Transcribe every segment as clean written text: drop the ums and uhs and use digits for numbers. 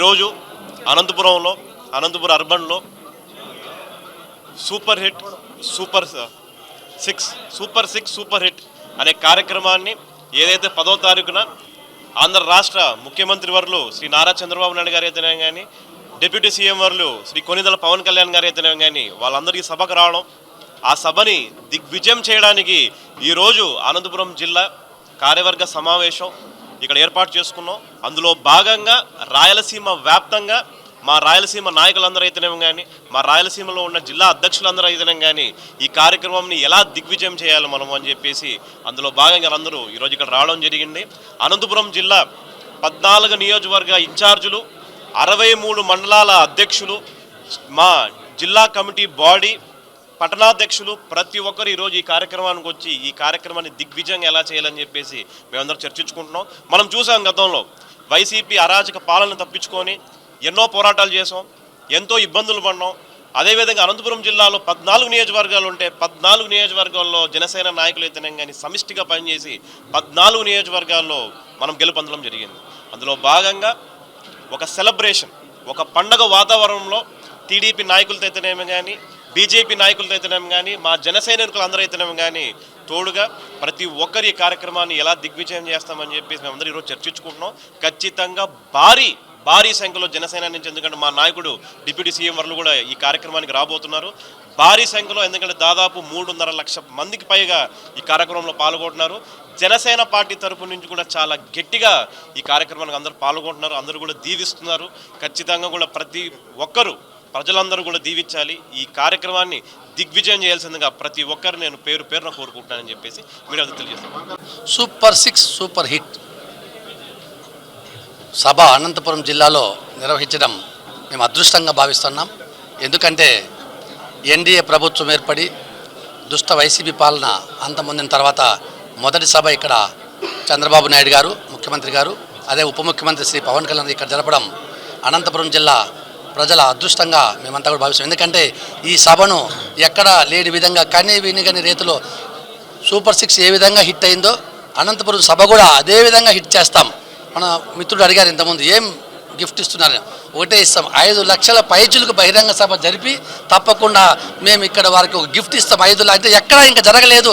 ఈరోజు అనంతపురం అర్బన్లో super six super hit అనే కార్యక్రమాన్ని ఏదైతే 10వ తారీఖున ఆంధ్ర రాష్ట్ర ముఖ్యమంత్రి వర్యులు శ్రీ నారా చంద్రబాబు నాయుడు గారు అయితేనే కానీ డిప్యూటీ సీఎం వర్యులు శ్రీ కొనిదెల పవన్ కళ్యాణ్ గారు అయితేనే కానీ వాళ్ళందరికీ సభకు రావడం, ఆ సభని దిగ్విజయం చేయడానికి ఈరోజు అనంతపురం జిల్లా కార్యవర్గ సమావేశం ఇక్కడ ఏర్పాటు చేసుకున్నాం. అందులో భాగంగా రాయలసీమ వ్యాప్తంగా మా రాయలసీమ నాయకులందరూ అయితేనేమో కానీ, మా రాయలసీమలో ఉన్న జిల్లా అధ్యక్షులందరూ అయితేనే కానీ ఈ కార్యక్రమాన్ని ఎలా దిగ్విజయం చేయాలి మనం అని చెప్పేసి అందులో భాగంగా అందరూ ఈరోజు ఇక్కడ రావడం జరిగింది. అనంతపురం జిల్లా 14 నియోజకవర్గ ఇన్ఛార్జులు, 63 మండలాల అధ్యక్షులు, మా జిల్లా కమిటీ బాడీ పట్టణాధ్యక్షులు ప్రతి ఒక్కరు ఈరోజు ఈ కార్యక్రమానికి వచ్చి ఈ కార్యక్రమాన్ని దిగ్విజయంగా ఎలా చేయాలని చెప్పేసి మేమందరం చర్చించుకుంటున్నాం. మనం చూసాం గతంలో వైసీపీ అరాచక పాలన తప్పించుకొని ఎన్నో పోరాటాలు చేసాం, ఎంతో ఇబ్బందులు పడినాం. అదేవిధంగా అనంతపురం జిల్లాలో 14 నియోజకవర్గాలు ఉంటే 14 నియోజకవర్గాల్లో జనసేన నాయకులు అయితేనే కానీ సమిష్టిగా పనిచేసి 14 నియోజకవర్గాల్లో మనం గెలుపొందడం జరిగింది. అందులో భాగంగా ఒక సెలబ్రేషన్, ఒక పండగ వాతావరణంలో టీడీపీ నాయకులతో అయితేనేమో కానీ, బీజేపీ నాయకులతో అయితేనేమో కానీ, మా జనసైనికులు అందరూ అయితేనేమో కానీ తోడుగా ప్రతి ఒక్కరి కార్యక్రమాన్ని ఎలా దిగ్విజయం చేస్తామని చెప్పేసి మేమందరూ ఈరోజు చర్చించుకుంటున్నాం. ఖచ్చితంగా భారీ సంఖ్యలో జనసేన నుంచి, ఎందుకంటే మా నాయకుడు డిప్యూటీ సీఎం వర్యులు కూడా ఈ కార్యక్రమానికి రాబోతున్నారు. భారీ సంఖ్యలో, ఎందుకంటే దాదాపు 3.5 లక్షల మందికి పైగా ఈ కార్యక్రమంలో పాల్గొంటున్నారు. జనసేన పార్టీ తరపు నుంచి కూడా చాలా గట్టిగా ఈ కార్యక్రమానికి అందరూ పాల్గొంటున్నారు, అందరూ కూడా దీవిస్తున్నారు. ఖచ్చితంగా కూడా ప్రతి ఒక్కరూ ప్రజలందరూ కూడా దీవించాలి, ఈ కార్యక్రమాన్ని దిగ్విజయం చేయాల్సిందిగా ప్రతి ఒక్కరు నేను పేరున కోరుకుంటున్నానని చెప్పేసి మీరు అందరూ తెలియజేస్తాను. సూపర్ 6 సూపర్ హిట్ సభ అనంతపురం జిల్లాలో నిర్వహించడం మేము అదృష్టంగా భావిస్తున్నాం. ఎందుకంటే ఎన్డీఏ ప్రభుత్వం ఏర్పడి దుష్ట వైసీపీ పాలన అంతమొందిన తర్వాత మొదటి సభ ఇక్కడ చంద్రబాబు నాయుడు గారు ముఖ్యమంత్రి గారు, అదే ఉప ముఖ్యమంత్రి శ్రీ పవన్ కళ్యాణ్ ఇక్కడ జరపడం అనంతపురం జిల్లా ప్రజల అదృష్టంగా మేమంతా కూడా భావిస్తాం. ఎందుకంటే ఈ సభను ఎక్కడ లేని విధంగా వినిగని రీతిలో సూపర్ 6 ఏ విధంగా హిట్ అయిందో అనంతపురం సభ కూడా అదే విధంగా హిట్ చేస్తాం. మన మిత్రుడు అడిగారు ఇంతకుముందు ఏం గిఫ్ట్ ఇస్తున్నారు, ఒకటే ఇస్తాం. 5 లక్షల పైచులకు బహిరంగ సభ జరిపి తప్పకుండా మేము ఇక్కడ వారికి ఒక గిఫ్ట్ ఇస్తాం. 5 అంటే ఎక్కడ ఇంకా జరగలేదు,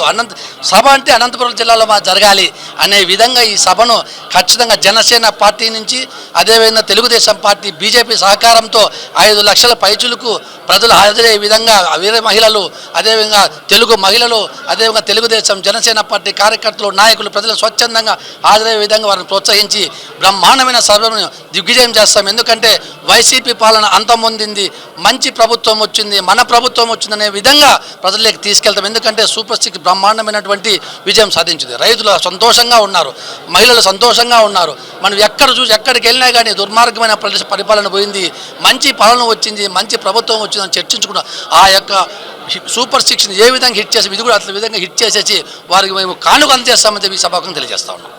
సభ అంటే అనంతపురం జిల్లాలో మా జరగాలి అనే విధంగా ఈ సభను ఖచ్చితంగా జనసేన పార్టీ నుంచి, అదేవిధంగా తెలుగుదేశం పార్టీ బీజేపీ సహకారంతో 5 లక్షల పైచులకు ప్రజలు హాజరయ్యే విధంగా వీర మహిళలు, అదేవిధంగా తెలుగు మహిళలు, అదేవిధంగా తెలుగుదేశం జనసేన పార్టీ కార్యకర్తలు నాయకులు ప్రజలు స్వచ్ఛందంగా హాజరయ్యే విధంగా వారిని ప్రోత్సహించి బ్రహ్మాండమైన సభను దిగ్విజయం చేస్తాం. ఎందుకంటే వైసీపీ పాలన అంతమొందింది, మంచి ప్రభుత్వం వచ్చింది, మన ప్రభుత్వం వచ్చిందనే విధంగా ప్రజల్లోకి తీసుకెళ్తాం. ఎందుకంటే సూపర్ 6 బ్రహ్మాండమైనటువంటి విజయం సాధించింది. రైతులు సంతోషంగా ఉన్నారు, మహిళలు సంతోషంగా ఉన్నారు. మనం ఎక్కడికి వెళ్ళినా కానీ దుర్మార్గమైన పరిపాలన పోయింది, మంచి పాలన వచ్చింది, మంచి ప్రభుత్వం వచ్చిందని చర్చించుకున్నాం. ఆ యొక్క సూపర్ 6ని ఏ విధంగా హిట్ చేసి ఇది కూడా అట్లా విధంగా హిట్ చేసేసి వారికి మేము కానుక అందజేస్తామని చెప్పి ఈ సభకు తెలియజేస్తా ఉన్నాం.